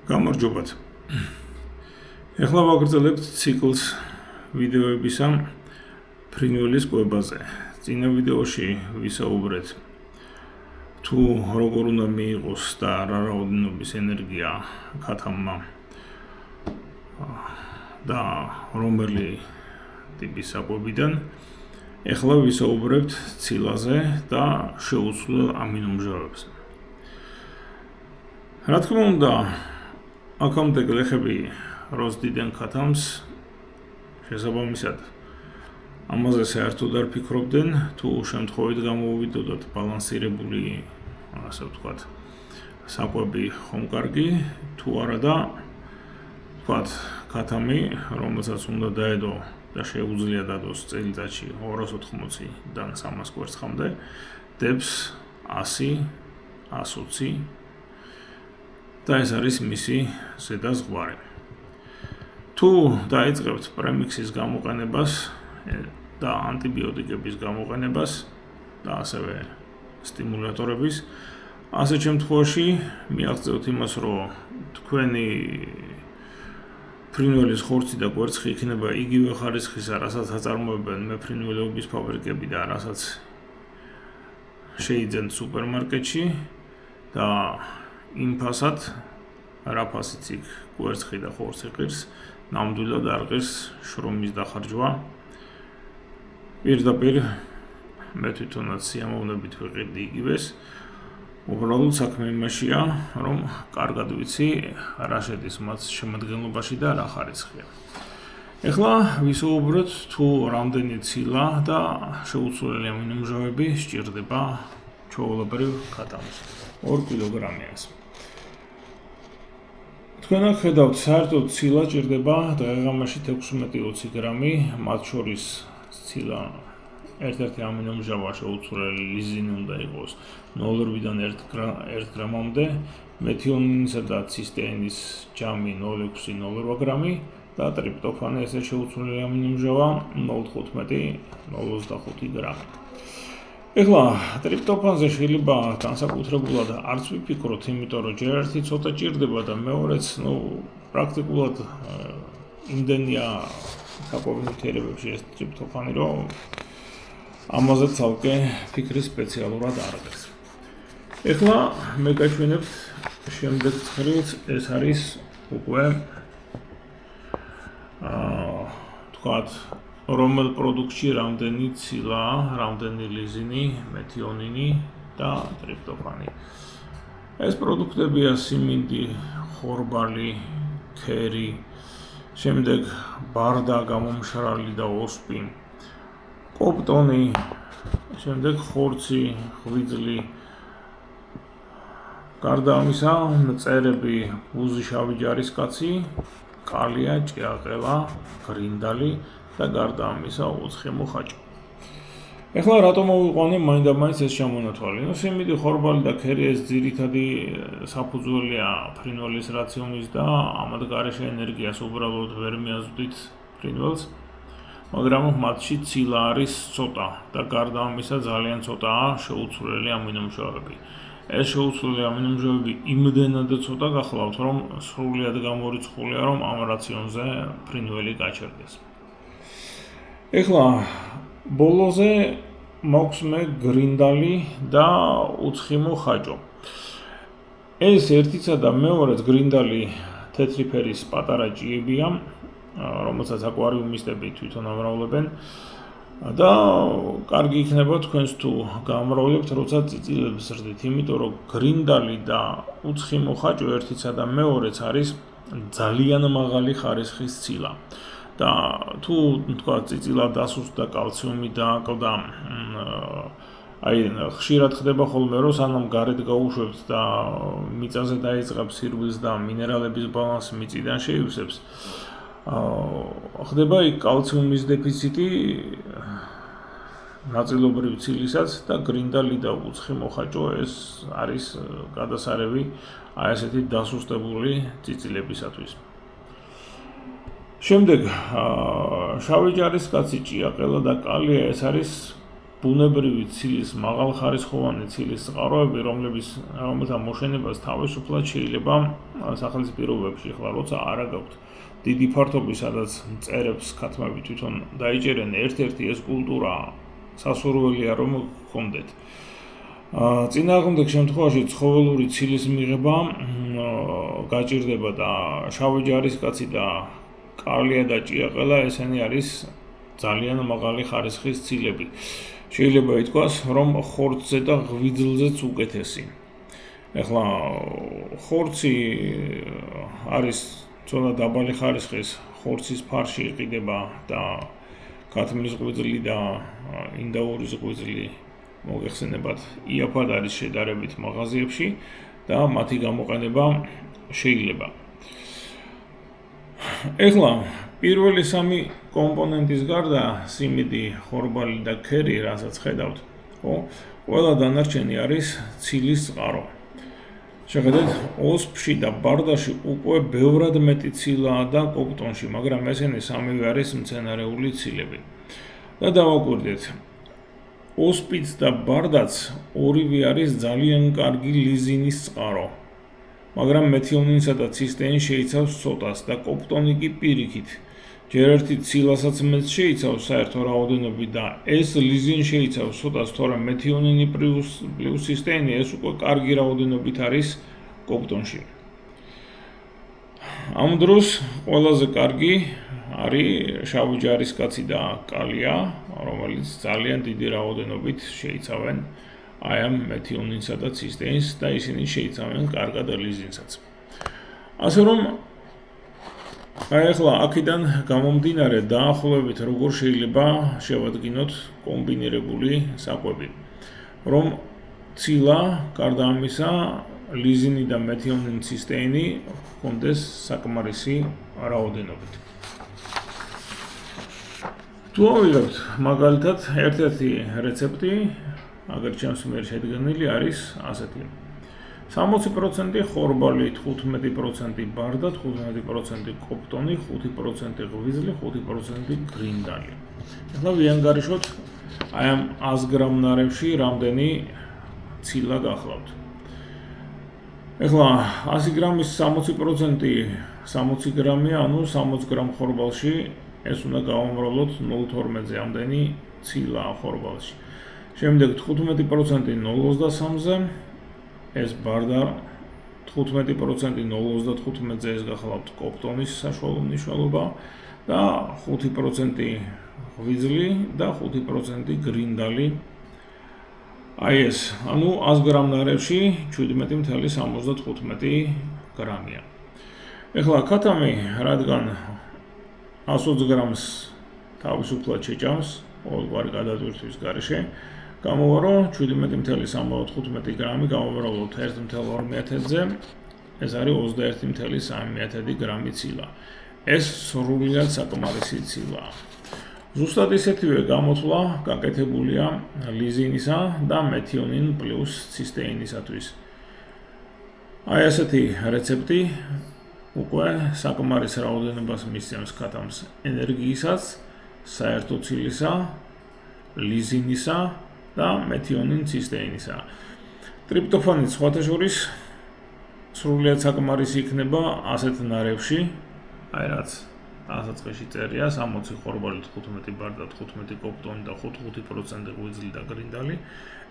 გამარჯობათ. ეხლა ვაგრძელებთ ციკლს ვიდეოებისა ფრინველის კვებაზე. წინა ვიდეოში ვისაუბრეთ თუ როგორ უნდა მიიღოს და რა რაოდენობის ენერგია ქათამმა და რომელი ტიპის საკვებიდან. ეხლა ვისაუბრებთ ცილაზე და შეუცვლელ ამინომჟავებზე. რა თქმა უნდა, აქამდე გლეხები როზდიდნენ ქათამს, შესაბამისად ამაზე საერთოდ არ ფიქრობდნენ, თუ შემთხვევით გამოვიდოდათ ბალანსირებული, ასე ვთქვათ, საკვები ხომ კარგი, თუ არა და ვთქვათ, ქათამი, რომელსაც უნდა დაედო და შეუძლია დადოს წელიწადში 280-დან 300 კვერცხამდე, დებს 100, 120 და ეს არის მისი ზედა ზღვარი. თუ დაიწყებთ პრემიქსის გამოყენებას და ანტიბიოტიკების გამოყენებას და ასევე სტიმულატორების, ასეთ შემთხვევაში მიაღწევთ იმას, რომ თქვენი ფრინველის ხორცი და კვერცხი იქნება იგივე ხარისხისა, რასაც აწარმოებენ მეფრინველეობის ფაბრიკები და რასაც შეიძენთ სუპერმარკეტში და იმ ფასად, რა ფასიც იქ კვერცხი და ხორცი ყირს, ნამდვილად არ ყირს შრომის დახარჯვა. პირდაპირ მე თვითონაც სიამოვნებით ვიყიდი იგივეს. უბრალოდ საქმე იმაშია, რომ კარგად ვიცი, რა შედის მათ შემადგენლობაში და რა ხარისხია. ეხლა ვისაუბროთ, თუ რამდენი ცილა და შეუცვლელი ამინომჟავები სჭირდება ჩვეულებრივ ქათამს. 2 კილოგრამიანს. თქვენ აქ ხედავთ, საერთოდ ცილა ჭირდება დღე-ღამეში 16-20 გრამი, მათ შორის ცილა ერთ-ერთი ამინომჟავა შეუცვლელი ლიზინი უნდა იყოს 0,2-დან 1 გრამამდე, მეთიონინისა და ცისტეინის ჯამი 0,6-0,8 გრამი და ტრიპტოფანი ესე შეუცვლელი ამინომჟავა 0,15-0,25 გრამი. ეხლა ტრიპტოფანზე შეიძლება განსაკუთრებულად არც ვიფიქროთ, იმიტომ რომ ჯერ ერთი ცოტა ჭირდება და მეორეც, პრაქტიკულად იმდენია საკვები ნივთიერებებში ეს ტრიპტოფანი, რომ ამაზე ცალკე ფიქრი სპეციალურად არ არის. ეხლა მე გაჩვენებთ შემდეგ ცხრილს, ეს არის უკვე თქვათ, რომელ პროდუქტში რამდენი ცილა, რამდენი ლიზინი, მეთიონინი და ტრიპტოფანი. ეს პროდუქტებია სიმინდი, ხორბალი, ქერი, შემდეგ ბარდა, გამომშრალი და ოსპი, კოპტონი, შემდეგ ხორცი, ღვიძლი. გარდა ამისა, მწერები, ბუზი, შავი ჯარისკაცი, კალია, ჭიაყელა, გრინდალი და გარდა ამისა უცხიმო ხაჭი. ეხლა რატომ მოვიყვანე მაინდამაინც ეს ჩამონათვალი? სიმინდი, ხორბალი და ქერი ეს ძირითადი საფუძველია ფრინველის რაციონის და ამად გარეშე ენერგიას უბრალოდ ვერ მიაზვდით ფრინველს, მაგრამ მათში ცილა არის ცოტა და გარდა ამისა ძალიან ცოტაა შეუცვლელი ამინომჟავები. ეს შეუცვლელი ამინომჟავები იმდენად ცოტა გახლავთ, რომ სრულიად გამორიცხულია, რომ ამ რაციონზე ფრინველი გაჩერდეს. ეხლა ბოლოზე მაქვს მე გრინდალი და უცხიმო ხაჭო. ეს ერთიცა და მეორეც გრინდალი თეთრი ფერის პატარა ჭიებია, რომელსაც აკვარიუმისტები თვითონ ამრავლებენ და კარგი იქნება თქვენს თუ გამრავლებთ, როცა წიწილებს ზრდით, იმიტომ რომ გრინდალი და უცხიმო ხაჭო ერთიცა და მეორეც არის ძალიან მაღალი ხარისხის ცილა. და თუ თქვა წიწილა დასუსტდა, კალციუმი დააკლდა, ხშირად ხდება ხოლმე, რომ სანამ გარეთ გაუშვებთ და მიწაზე დაიწყებს სირბილს და მინერალების ბალანსი მიწიდან შეივსებს, ხდება იქ კალციუმის დეფიციტი ნაწილობრივ ცილისას და გრინდალი და უცხიმო ხაჭო ეს არის გადასარევი ესეთი დასუსტებული წიწილებისათვის. შემდეგ შავი ჯარისკაცი, ჭიაყელა და კალია ეს არის ბუნებრივი ცილის მაღალხარისხოვანი ცილის წყაროები, რომელთა მოშენებას თავისუფლად შეიძლება სახელის პირობებში, ახლა როცა არა გაქვთ დიდი ფართობი, სადაც მწერებს ქათმები თვითონ დაიჭერენ, ერთ-ერთი ეს კულტურა სასურველია რომ გქონდეთ. წინააღმდეგ შემთხვევაში ცხოველური ცილის მიღება გაჭირდება და შავი ჯარისკაცი და კარლია და ჭიაყელა ესენი არის ძალიან მაღალი ხარისხის ცილები. შეიძლება ითქვას, რომ ხორცზე და ღვიძლზეც უკეთესი. ეხლა ხორცი არის ცოტა დაბალი ხარისხის, ხორცის ფარში იყიდება და ქათმის ღვიძლი და ინდაურის ღვიძლი მოგეხსენებათ, იაფად არის შედარებით მაღაზიებში და მათი გამოყენება შეიძლება. ეხლა პირველი სამი კომპონენტის გარდა, სიმინდი, ხორბალი და ქერი, რასაც ხედავთ, ყველა დანარჩენი არის ცილის წყარო. შეხედეთ, ოსფში და ბარდაში უკვე ბევრად მეტი ცილაა და კოპტონში, მაგრამ ესენი სამივე არის მცენარეული ცილები. და დავაკვირდეთ, ოსპიც და ბარდაც ორივე არის ძალიან კარგი ლიზინის წყარო. მაგრამ მეთიონინსა და ცისტეინს შეიცავს ცოტას და კოპტონი კი პირიქით. ჯერ ერთი ციලාსაც მეც შეიცავს საერთო რაოდენობით და ეს ლიზინი შეიცავს ცოტას, თორემ მეთიონინი პლუს ცისტეინი ეს უკვე კარგი რაოდენობით არის კოპტონში. ამ დროს ყველაზე კარგი არის შავი ჯარისკაცი და კალია, რომელიც ძალიან დიდი რაოდენობით შეიცავენ აი ამ მეთიონინსა და ცისტეინს და ისინი შეიცავენ კარგად ლიზინსაც. ასე რომ აი ახლა აქედან გამომდინარე დაახლოებით როგორ შეიძლება შევადგინოთ კომბინირებული საკვები, რომ ცილა, გარდა ამისა, ლიზინი და მეთიონინ ცისტეინი ჰქონდეს საკმარისი რაოდენობით. თუ ავიღებთ მაგალითად ერთ-ერთი რეცეპტი, აგერ ჩემს მიერ შედგენილი არის ასეთი. 60% ხორბალი, 15% ბარდა, 15% კოპტონი, 5% ღვიძლი, 5% გრინდალი. ახლა ვიანგარიშოთ აი ამ 100 გრამ ნარევში რამდენი ცილა გახლავთ. ახლა 100 გრამის 60% 60 გრამია, ანუ 60 გრამ ხორბალში ეს უნდა გავამრავლოთ 0.12-ზე ამდენი ცილაა ხორბალში. შემდეგ 15% 0.23-ზე ეს ბარდა, 15% 0.35-ზე ეს გახლავთ კოპტონის საშუალო მნიშვნელობა და 5% ღვიძლი და 5% გრინდალი. აი ეს, ანუ 100 გრამ ნარევში 17.75 გრამია. ეხლა ქათამი, რადგან 120 გრამს თავისუფლად შეჭამს ყოველგვარი გადატვირთვის გარეშე, გამოვარო 17.75 გრამი გავამრავლოთ 1.2-ზე, ეს არის 21.3 გრამი ცილა. ეს სრულიად საკმარისი ცილაა. ზუსტად ისეთივე გამოთვლა გაკეთებულია ლიზინისა და მეთიონინ პლუს ცისტეინისათვის. აი ასეთი რეცეპტი უკვე საკმარის რაოდენობას მისცემს ქათამს ენერგიისას, საერთო ცილისა, ლიზინისა და მეთიონინ ცისტეინისა. ტრიპტოფანი სხვათა შორის სრულიად საკმარისი იქნება ასეთ ნარევში, აი რაც დასაწყისში წერია 60 ხორბალი, 15 ბარდა, 15 კოპტონი და 5% ღვიძლი და გრინდალი,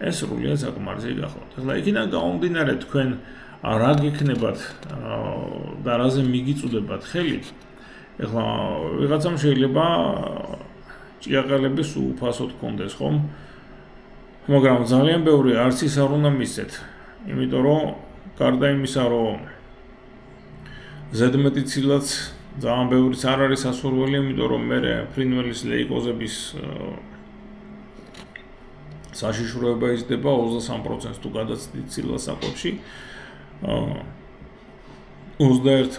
ეს სრულიად საკმარისი გახლავთ. ახლა იქიდან გამომდინარე თქვენ რა გიქნებათ და რაზე მიგიწუდებათ ხელი. ახლა ვიღაცამ შეიძლება ჭიაყელების უფასოდ გქონდეს, ხომ? მაგრამ ძალიან ბევრი არც ის არ უნდა მისცეთ, იმიტომ რომ გარდა იმისა, რომ ზედმეტი ცილაც ძალიან ბევრიც არ არის სასურველი, იმიტომ რომ მე ფრინველის ლეიკოზების საშიშროება იზრდება 23% თუ გადაცდით ცილას საკვებში. 21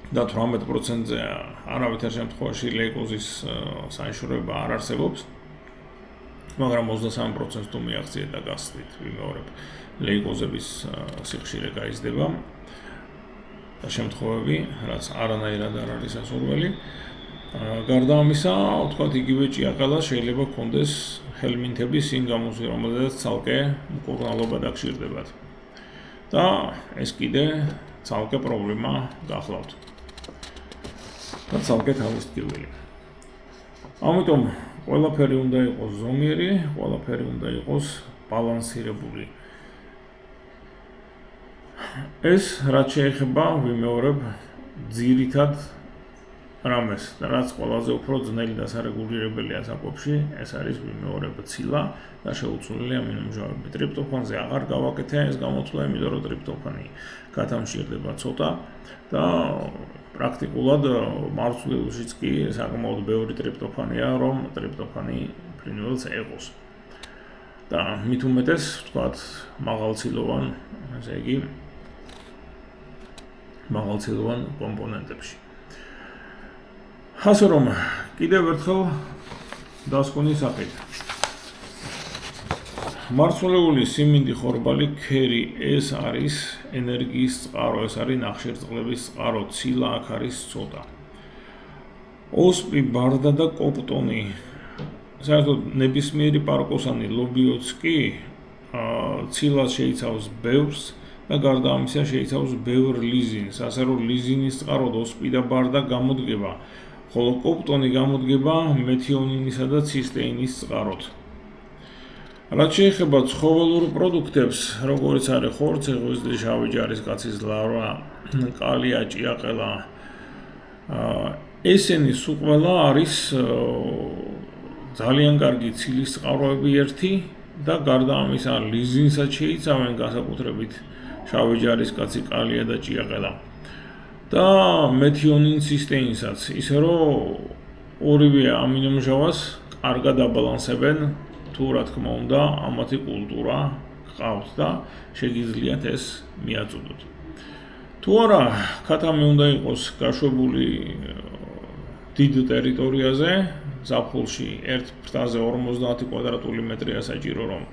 და 18%-ზე არავითარ შემთხვევაში ლეიკოზის საშიშროება არ არსებობს. მაგრამ 23%-ს თუ მიაღწიეთ და გასცდით, ვიმეორებ, ლეიკოზების სიხშირე გაიზრდება და შემთხვევები, რაც არანაირად არ არის სასურველი. გარდა ამისა, ვთქვათ, იგივე ჭიაყელას შეიძლება ჰქონდეს ჰელმინთების იმ გამოსვლა, რომელზეც ცალკე მკურნალობა დაგჭირდებათ. და ეს კიდე ცალკე პრობლემა გახლავთ. და ცალკე თავისთავად. ამიტომ ყველაფერი უნდა იყოს ზომიერი, ყველაფერი უნდა იყოს ბალანსირებული. ეს რაც შეეხება ვიმეორებ ძირითად რამეს, რაც ყველაზე უფრო ძნელი დასარეგულირებელია საკვებში, ეს არის ვიმეორებ ცილა და შეუცვლელი ამინომჟავები. ტრიპტოფანზე აღარ გავაკეთე ეს გამოთვლა, იმიტომ რომ ტრიპტოფანი გათამშიერდება ცოტა და პრაქტიკულად მარცვლეულშიც კი საკმაოდ ბევრი ტრიპტოფანია, რომ ტრიპტოფანი ფრინველს ეყოს. და მით უმეტეს, ვთქვათ, მაღალცილოვან, ესე იგი, მაღალცილოვან კომპონენტებში. ასე რომ, კიდევ ერთხელ დასკვნის სახით. მარცვლეული სიმინდი ხორბალი ქერი ეს არის ენერგიის წყარო, ეს არის ნახშირწყლების წყარო, ცილა აქ არის ცოტა. ოსპი, ბარდა და კოპტონი. საერთოდ ნებისმიერი პარკოსანი ლობიოც კი ცილას შეიცავს ბევრს და გარდა ამისა შეიცავს ბევრ ლიზინს, ასე რომ ლიზინის წყაროდ ოსპი და ბარდა გამოდგება, ხოლო კოპტონი გამოდგება მეთიონინისა და ცისტეინის წყაროდ. რაც შეეხება ცხოველურ პროდუქტებს, როგორც არის ხორცი, ღვიძლი, შავი ჯარისკაცის ლარვა, კალია, ჭიაყელა, ესენი სულ ყველა არის ძალიან კარგი ცილის წყაროები ერთი და გარდა ამისა ლიზინსაც შეიცავენ განსაკუთრებით შავი ჯარისკაცი, კალია და ჭიაყელა. და მეთიონინ ცისტეინსაც, ისე რომ ორივე ამინომჟავას კარგად აბალანსებენ, თუ რა თქმა უნდა, ამათი კულტურა გყავთ და შეგიძლიათ ეს მიაწოდოთ. თუ არა, ქათამი უნდა იყოს გაშვებული დიდ ტერიტორიაზე, ზაფხულში ერთ ფრთაზე 50 კვადრატული მეტრია საჭირო, რომ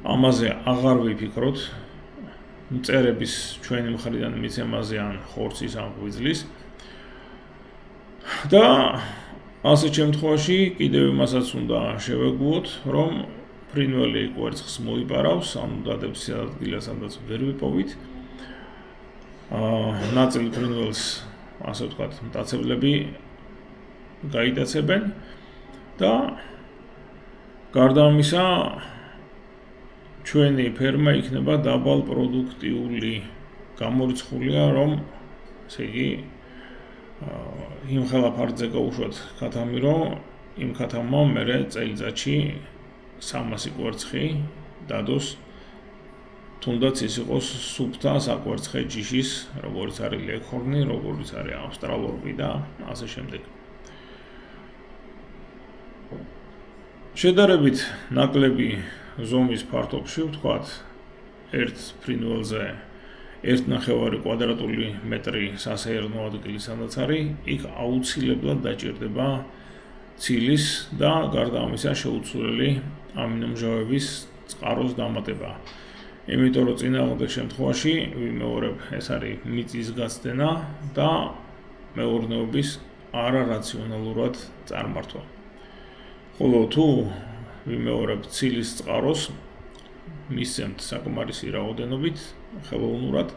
ამაზე აღარ ვიფიქროთ. მწერების ჩვენი მხრიდან მიცემაზე ან ხორცის ან ღვიძლის. და ასეთ შემთხვევაში კიდევ იმასაც უნდა შევეგუოთ, რომ ფრინველი კვერცხს მოიპარავს, ანუ დადებს ადგილას, სადაც ვერ ვიპოვით. ნაწილი ფრინველს, ასე ვთქვათ, მტაცებლები გაიტაცებენ და გარდა ამისა ჩვენი ფერმა იქნება დაბალ პროდუქტიული. გამორიცხულია, რომ ესე იგი იმ ხელაფარზე გაუშვათ ქათამი, რომ იმ ქათამმა მერე წელიწადში 300 კვერცხი დადოს, თუნდაც ის იყოს სუფთა საკვერცხე ჯიშის, როგორც არის ლეგჰორნი, როგორც არის ავსტრალორპი და ასე შემდეგ. შედარებით ნაკლები ზომის ფართობში, ვთქვათ, ერთ ფრინველზე 1.5 კვადრატული მეტრი სასეირნო ადგილი, სადაც არის, იქ აუცილებლად დაჭირდება ცილის და გარდა ამისა შეუცვლელი ამინომჟავების წყაროს დამატება. იმიტომ რომ წინააღმდეგ შემთხვევაში ვიმეორებ, ეს არის მიწის გაცდენა და მეურნეობის არარაციონალურად წარმართვა. ხოლო თუ ვიმეორებ ცილის წყაროს, მისცემთ საკმარისი რაოდენობით, ხელოვნურად,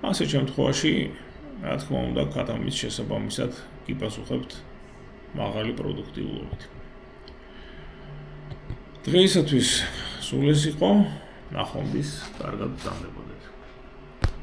ასეთ შემთხვევაში, რა თქმა უნდა, ქათამის შესაბამისად გიპასუხებთ მაღალი პროდუქტიულობით. დღეისათვის სულ ეს იყო, ნახვამდის, კარგად გრძანდებოდეთ.